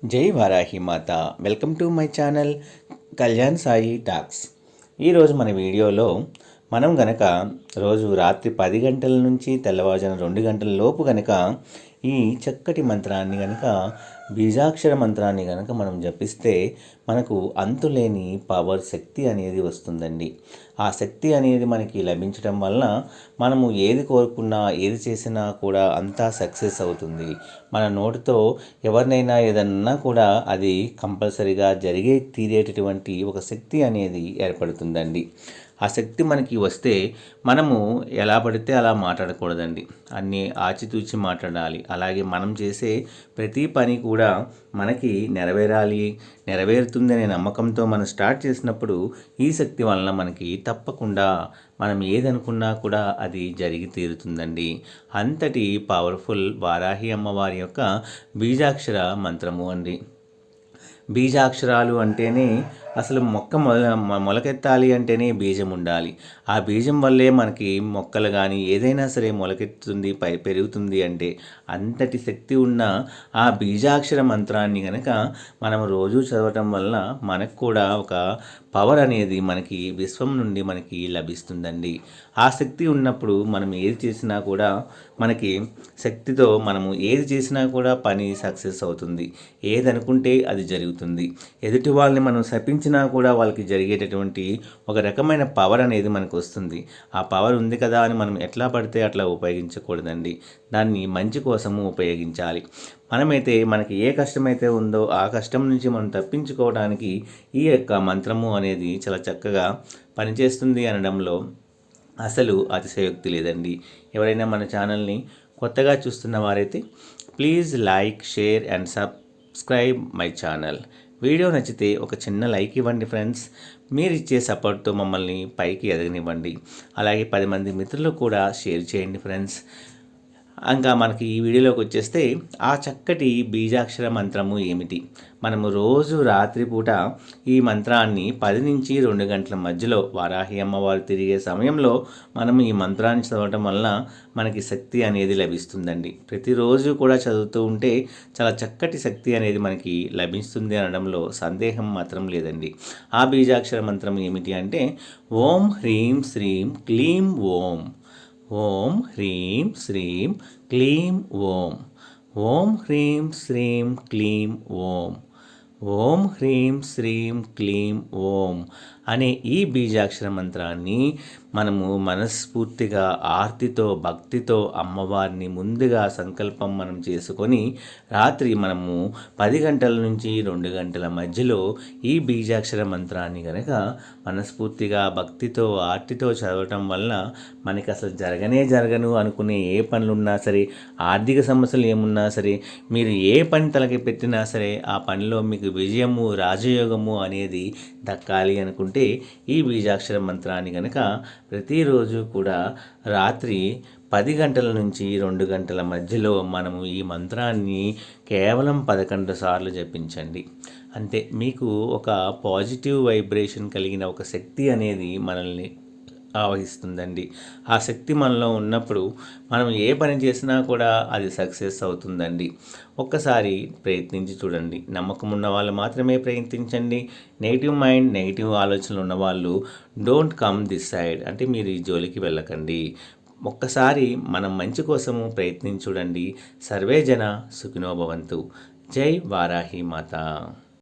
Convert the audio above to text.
జై వారాహి మాత. Welcome to my channel Kalyan Sai talks. ఈరోజు మన వీడియోలో మనం గనక రోజు రాత్రి 10 గంటల నుంచి తెల్లవారుజామున 2 గంటల లోపు గనక ఈ చక్కటి మంత్రాన్ని గనక బీజాక్షర మంత్రాన్ని గనక మనం జపిస్తే మనకు అంతులేని పవర్ శక్తి అనేది వస్తుందండి. ఆ శక్తి అనేది మనకి లభించడం వలన మనము ఏది కోరుకున్నా ఏది చేసినా కూడా అంతా సక్సెస్ అవుతుంది. మన నోటితో ఎవరినైనా ఏదన్నా కూడా అది కంపల్సరీగా తీరేటటువంటి ఒక శక్తి అనేది ఏర్పడుతుందండి. ఆ శక్తి మనకి వస్తే మనము ఎలా పడితే అలా మాట్లాడకూడదండి. అన్నీ ఆచితూచి మాట్లాడాలి. అలాగే మనం చేసే ప్రతి పని కూడా మనకి నెరవేరుతుందనే నమ్మకంతో మనం స్టార్ట్ చేసినప్పుడు ఈ శక్తి వలన మనకి తప్పకుండా మనం ఏదనుకున్నా కూడా అది జరిగి తీరుతుందండి. అంతటి పవర్ఫుల్ వారాహి అమ్మవారి యొక్క బీజాక్షర మంత్రము అండి. బీజాక్షరాలు అంటేనే అసలు మొలకెత్తాలి అంటేనే బీజం ఉండాలి. ఆ బీజం వల్లే మనకి మొక్కలు కానీ ఏదైనా సరే మొలకెత్తుతుంది, పెరుగుతుంది. అంటే అంతటి శక్తి ఉన్న ఆ బీజాక్షర మంత్రాన్ని కనుక మనం రోజు చదవటం వల్ల మనకు కూడా ఒక పవర్ అనేది మనకి విశ్వం నుండి మనకి లభిస్తుందండి. ఆ శక్తి ఉన్నప్పుడు మనం ఏది చేసినా కూడా మనకి శక్తితో మనము ఏది చేసినా కూడా పని సక్సెస్ అవుతుంది. ఏదనుకుంటే అది జరుగుతుంది. ఎదుటి వాళ్ళని మనం శపించినా కూడా వాళ్ళకి జరిగేటటువంటి ఒక రకమైన పవర్ అనేది మనకు వస్తుంది. ఆ పవర్ ఉంది కదా అని మనం ఎట్లా పడితే అట్లా ఉపయోగించకూడదండి. దాన్ని మంచి కోసము ఉపయోగించాలి. మనమైతే మనకి ఏ కష్టమైతే ఉందో ఆ కష్టం నుంచి మనం తప్పించుకోవడానికి ఈ యొక్క మంత్రము అనేది చాలా చక్కగా పనిచేస్తుంది అనడంలో అసలు అతిశయోక్తి లేదండి. ఎవరైనా మన ఛానల్ని కొత్తగా చూస్తున్న వారైతే please like, share and subscribe my channel. Video నచ్చితే ఒక చిన్న లైక్ ఇవ్వండి ఫ్రెండ్స్. మీరు ఇచ్చే సపోర్ట్తో మమ్మల్ని పైకి ఎదగనివ్వండి. అలాగే 10 మంది మిత్రులకు కూడా షేర్ చేయండి ఫ్రెండ్స్. ఇంకా మనకి ఈ వీడియోలోకి వచ్చేస్తే ఆ చక్కటి బీజాక్షర మంత్రము ఏమిటి? మనము రోజు రాత్రిపూట ఈ మంత్రాన్ని 10 నుంచి 2 గంటల మధ్యలో వారాహి అమ్మవారు తిరిగే సమయంలో మనం ఈ మంత్రాన్ని చదవటం వలన మనకి శక్తి అనేది లభిస్తుందండి. ప్రతిరోజు కూడా చదువుతూ ఉంటే చాలా చక్కటి శక్తి అనేది మనకి లభిస్తుంది అనడంలో సందేహం మాత్రం లేదండి. ఆ బీజాక్షర మంత్రం ఏమిటి అంటే ఓం హ్రీం శ్రీం క్లీం ఓం. ఓం హ్రీం శ్రీం క్లీం ఓం. ఓం హ్రీం శ్రీం క్లీం ఓం. ఓం హ్రీం శ్రీం క్లీం ఓం అనే ఈ బీజాక్షర మంత్రాన్ని మనము మనస్ఫూర్తిగా ఆర్తితో భక్తితో అమ్మవారిని ముందుగా సంకల్పం మనం చేసుకొని రాత్రి మనము 10 గంటల నుంచి 2 గంటల మధ్యలో ఈ బీజాక్షర మంత్రాన్ని కనుక మనస్ఫూర్తిగా భక్తితో ఆర్తితో చదవటం వల్ల మనకి అసలు జరగను అనుకునే ఏ పనులున్నా సరే, ఆర్థిక సమస్యలు ఏమున్నా సరే, మీరు ఏ పని తలకి పెట్టినా సరే ఆ పనిలో మీకు విజయము రాజయోగము అనేది దక్కాలి అనుకుంటే ఈ బీజాక్షర మంత్రాన్ని కనుక ప్రతిరోజు కూడా రాత్రి 10 గంటల నుంచి 2 గంటల మధ్యలో మనము ఈ మంత్రాన్ని కేవలం 11 సార్లు జపించండి. అంతే, మీకు ఒక పాజిటివ్ వైబ్రేషన్ కలిగిన ఒక శక్తి అనేది మనల్ని ఆవహిస్తుందండి. ఆ శక్తి మనలో ఉన్నప్పుడు మనం ఏ పని చేసినా కూడా అది సక్సెస్ అవుతుందండి. ఒక్కసారి ప్రయత్నించి చూడండి. నమ్మకం ఉన్న వాళ్ళు మాత్రమే ప్రయత్నించండి. నెగిటివ్ మైండ్, నెగిటివ్ ఆలోచనలు ఉన్నవాళ్ళు డోంట్ కమ్ దిస్ సైడ్, అంటే మీరు ఈ జోలికి వెళ్ళకండి. ఒక్కసారి మనం మంచి కోసము ప్రయత్నించి చూడండి. సర్వే జన సుఖినో భవంతు. జై వారాహి మాత.